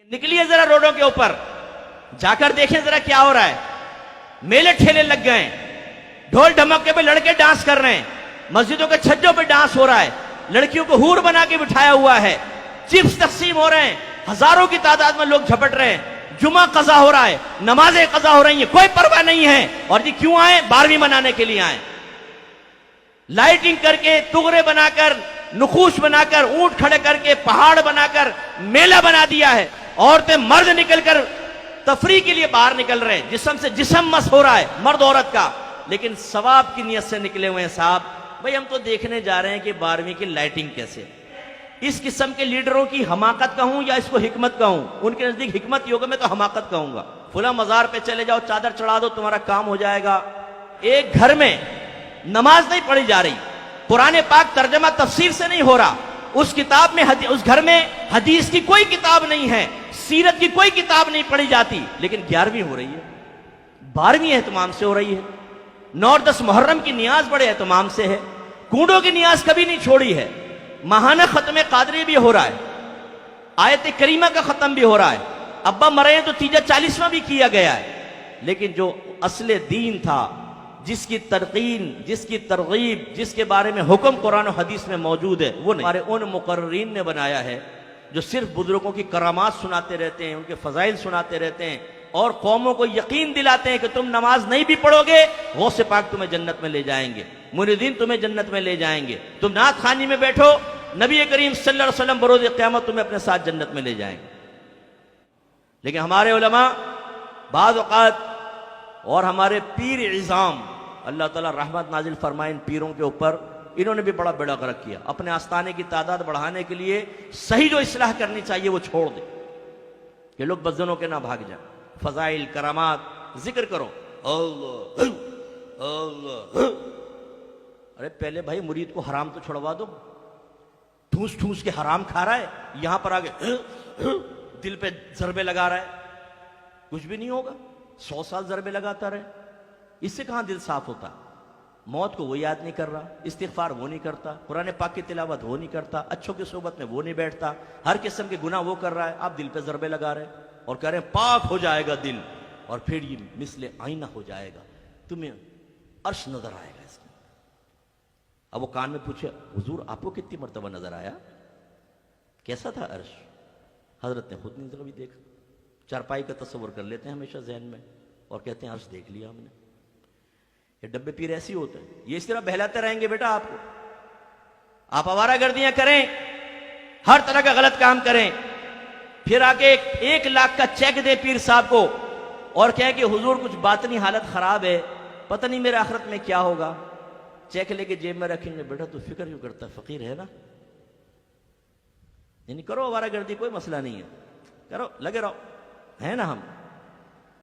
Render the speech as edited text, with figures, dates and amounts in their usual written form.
نکلیے ذرا روڈوں کے اوپر جا کر دیکھیں ذرا کیا ہو رہا ہے. میلے ٹھیلے لگ گئے ہیں, ڈھول ڈھمکے پہ لڑکے ڈانس کر رہے ہیں, مسجدوں کے چھجوں پہ ڈانس ہو رہا ہے, لڑکیوں کو حور بنا کے بٹھایا ہوا ہے, چپس تقسیم ہو رہے ہیں, ہزاروں کی تعداد میں لوگ جھپٹ رہے ہیں, جمعہ قضا ہو رہا ہے, نمازیں قضا ہو رہی ہیں, کوئی پرواہ نہیں ہے. اور جی کیوں آئے؟ 12ویں منانے کے لیے آئے. لائٹنگ کر کے, تغرے بنا کر, نقوش بنا کر, اونٹ کھڑے کر کے, پہاڑ بنا کر میلہ بنا دیا ہے. عورتیں مرد نکل کر تفریح کے لیے باہر نکل رہے ہیں, جسم سے جسم مس ہو رہا ہے مرد عورت کا, لیکن ثواب کی نیت سے نکلے ہوئے ہیں. صاحب بھئی ہم تو دیکھنے جا رہے ہیں کہ 12ویں کی لائٹنگ کیسے. اس قسم کے لیڈروں کی حماقت کہوں یا اس کو حکمت کہوں؟ ان کے نزدیک حکمت ہی ہوگا, میں تو حماقت کہوں گا. فلاں مزار پہ چلے جاؤ, چادر چڑھا دو, تمہارا کام ہو جائے گا. ایک گھر میں نماز نہیں پڑھی جا رہی, قرآن پاک ترجمہ تفسیر سے نہیں ہو رہا, اس کتاب میں اس گھر میں حدیث کی کوئی کتاب نہیں ہے, سیرت کی کوئی کتاب نہیں پڑھی جاتی, لیکن 11ویں ہو رہی ہے, 12ویں اہتمام سے ہو رہی ہے. 9 اور 10 محرم کی نیاز بڑے اہتمام سے ہے, کنڈوں کی نیاز کبھی نہیں چھوڑی ہے. ماہانہ ختم قادری بھی ہو رہا ہے, آیت کریمہ کا ختم بھی ہو رہا ہے, ابا مرے ہیں تو تیجا 40واں بھی کیا گیا ہے. لیکن جو اصل دین تھا, جس کی ترقین, جس کی ترغیب, جس کے بارے میں حکم قرآن و حدیث میں موجود ہے, وہ نہیں. ہمارے ان مقررین نے بنایا ہے جو صرف بزرگوں کی کرامات سناتے رہتے ہیں, ان کے فضائل سناتے رہتے ہیں, اور قوموں کو یقین دلاتے ہیں کہ تم نماز نہیں بھی پڑھو گے غوث پاک تمہیں جنت میں لے جائیں گے, مریدین تمہیں جنت میں لے جائیں گے, تم نعت خوانی میں بیٹھو, نبی کریم صلی اللہ علیہ وسلم بروز قیامت تمہیں اپنے ساتھ جنت میں لے جائیں گے. لیکن ہمارے علماء بعض اوقات اور ہمارے پیر عظام, اللہ تعالیٰ رحمت نازل فرمائے ان پیروں کے اوپر, انہوں نے بھی بڑا بیڑا غرق کیا. اپنے آستانے کی تعداد بڑھانے کے لیے صحیح جو اصلاح کرنی چاہیے وہ چھوڑ دیں کہ لوگ بدزنوں کے نہ بھاگ جائیں. فضائل, کرامات ذکر کرو, اللہ اللہ. ارے پہلے بھائی مرید کو حرام تو چھڑوا دو, ٹھوس ٹھوس کے حرام کھا رہا ہے, یہاں پر آگے دل پہ ضربے لگا رہا ہے, کچھ بھی نہیں ہوگا. 100 سال ضربے لگاتا رہے, اس سے کہاں دل صاف ہوتا؟ موت کو وہ یاد نہیں کر رہا, استغفار وہ نہیں کرتا, قرآن پاک کی تلاوت وہ نہیں کرتا, اچھوں کی صحبت میں وہ نہیں بیٹھتا, ہر قسم کے گناہ وہ کر رہا ہے. آپ دل پہ ضربے لگا رہے ہیں اور کہہ رہے ہیں پاک ہو جائے گا دل, اور پھر یہ مثل آئینہ ہو جائے گا, تمہیں عرش نظر آئے گا اس میں. اب وہ کان میں پوچھے, حضور آپ کو کتنی مرتبہ نظر آیا, کیسا تھا عرش؟ حضرت نے خود نہیں کبھی دیکھا. چارپائی کا تصور کر لیتے ہیں ہمیشہ ذہن میں اور کہتے ہیں عرش دیکھ لیا ہم نے. یہ ڈبے پیر ایسی ہوتے ہیں, یہ اس طرح بہلاتے رہیں گے بیٹا آپ کو. آپ آوارہ گردیاں کریں, ہر طرح کا غلط کام کریں, پھر آ کے 1 لاکھ کا چیک دے پیر صاحب کو اور کہیں کہ حضور کچھ باطنی حالت خراب ہے, پتہ نہیں میرے آخرت میں کیا ہوگا. چیک لے کے جیب میں رکھیں گے, بیٹا تو فکر کیوں کرتا, فقیر ہے نا, یعنی کرو آوارہ گردی, کوئی مسئلہ نہیں ہے, کرو, لگے رہو, ہے نا ہم.